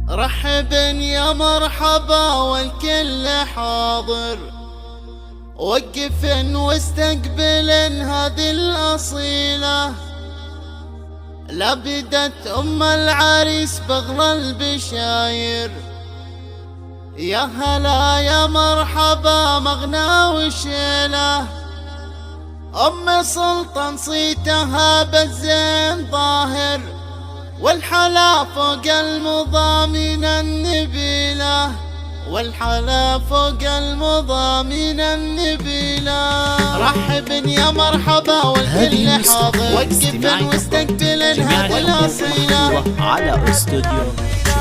رحبا يا مرحبا والكل حاضر، وقفا واستقبلا هذه الأصيلة. لبدت أم العريس بغلى البشاير، يا هلا يا مرحبا مغنى وشيله. أم سلطان صيتها بالزين ظاهر، والحلا فوق المضامين النبيلة، والحلا فوق المضامين النبيلة. رحبا يا مرحبا والكل حاضر، وقفا واستقبلا هذه الأصيلة على استوديو.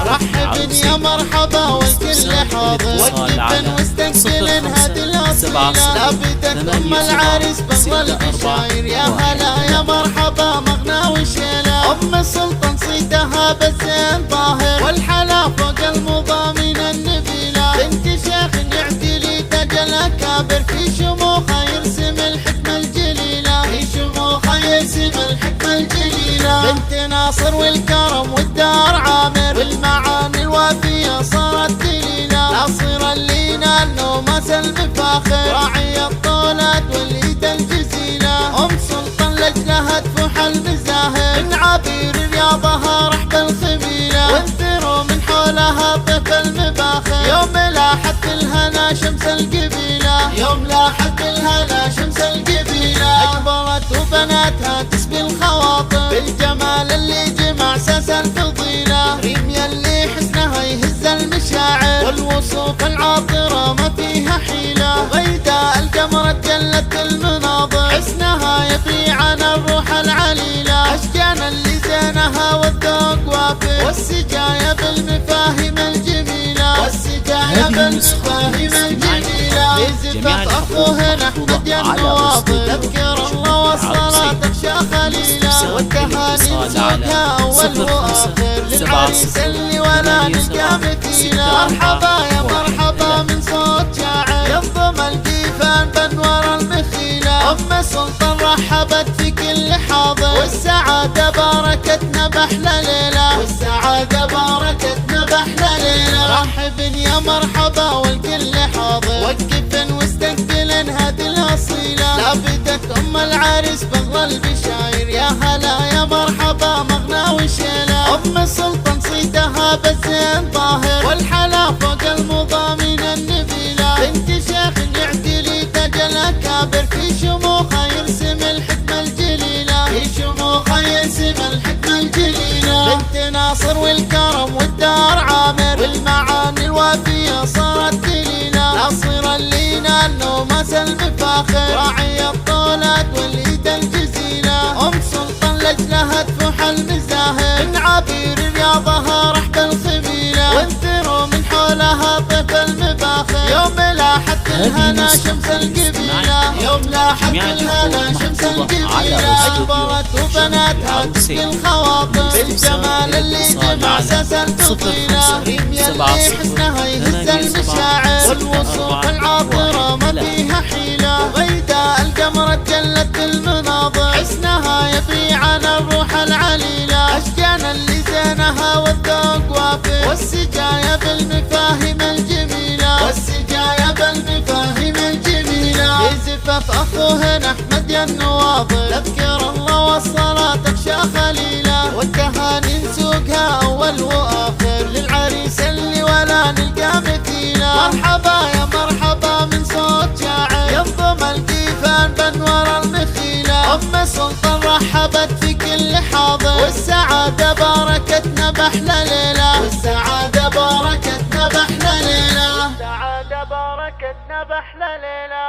رحبا يا مرحبا والكل حاضر، وقفا واستقبلا هذه الأصيلة. لابدت أم العريس بغلى البشاير، يا هلا يا مرحبا مغنى وشيله. أم سلطان صيتها بالزين ظاهر، والحلا فوق المضامين النبيلة. بنت شيخ يعتلي تاج الأكابر، في شموخها يرسم الحكمة الجليلة، في شموخها يرسم الحكمة الجليلة. بنت ناصر والكرم والدار عامر، والمعاني الوافية صارت دليلة. ناصر اللي نال نوماس المفاخر، راعي الطولات واليد الجزيلة. أم سلطان لجلها تفوح المزاهر، من عبير رياضها رحب الخميلة. وانثروا من حولها طيف المباخر، يوم لاحت الهنا شمس القبيلة، يوم لاحت الهنا شمس القبيلة. أكبرت وبناتها تسبي الخواطر، بالجمال اللي جمع ساس الفضيلة. ريم يلي حسنها يهز المشاعر، والوصوف العاطرة ما فيها حيلة. وغيداء القمر جلت المناظر، حسنها يفي عن الروح العليلة. أشجان اللي زينها والذوق وافر، والسجايا بالمفاهيم الجميلة، والسجايا بالمفاهيم الجميلة. لزفت أخوه أحمد يا النواظر، تذكر الله والصلاة تخشى خليلة. والتهاني نسوقها أول وآخر، للعريس اللي ولا نلقى مثيلة. مرحبا يا مرحبا من صوت شاعر، ينظم الجيفان بانوار المخيلة. أم سلطان رحبت في كل حاضر، والسعادة باركتنا بأحلى ليلة، والسعادة باركتنا بأحلى ليلة. رحبا يا مرحبا والكل حاضر، وقفا واستقبلا هذه الأصيلة. لابدت أم العريس بغلى البشاير، يا هلا يا مرحبا مغنى وشيله. أم سلطان صيتها بالزين ظاهر، والحلا فوق المضامين النبيلة. بنت شيخ يعتلي تاج الأكابر، في شموخها يرسم الحكمة الجليلة، في شموخها يرسم الحكمة الجليلة. بنت ناصر والكرم والدار عامر، والمعاني الوافية صارت دليلة. ناصر اللي نال نوماس المفاخر، راعي الطولات واليد الجزيلة. أم سلطان لجلها تفوح المزاهر، من عبير رياضها رحب الخميلة. وانثروا من حولها طيف المباخر، يوم لاحت الهنا شمس القبيلة، يوم لاحت الهنا شمس القبيلة. أكبرت وبناتها تسقي الخواطر، بالجمال اللي جمع ساس الفضيلة. ريم يلي حسنها يهز المشاعر، والوصوف العاطرة ما فيها حيلة. وغيداء القمر جلت المناظر، حسنها يفي عن الروح العليلة. أشجان اللي زينها والذوق وافر، والسجايا بالمفاهيم الجميلة، والسجايا بالمفاهيم الجميلة. لزفاف أخوه أحمد يا النواظر، تذكر الله والصلاة تخشى خليلة. والتهاني نسوقها أول وآخر، للعريس اللي ولا نلقى مثيلة. مرحبا يا مرحبا من صوت شاعر، ينظم الجيفان بانوار المخيلة. أم سلطان رحبت في كل حاضر، والسعادة باركتنا بأحلى ليلة، والسعادة باركتنا بأحلى ليلة، والسعادة باركتنا بأحلى ليلة.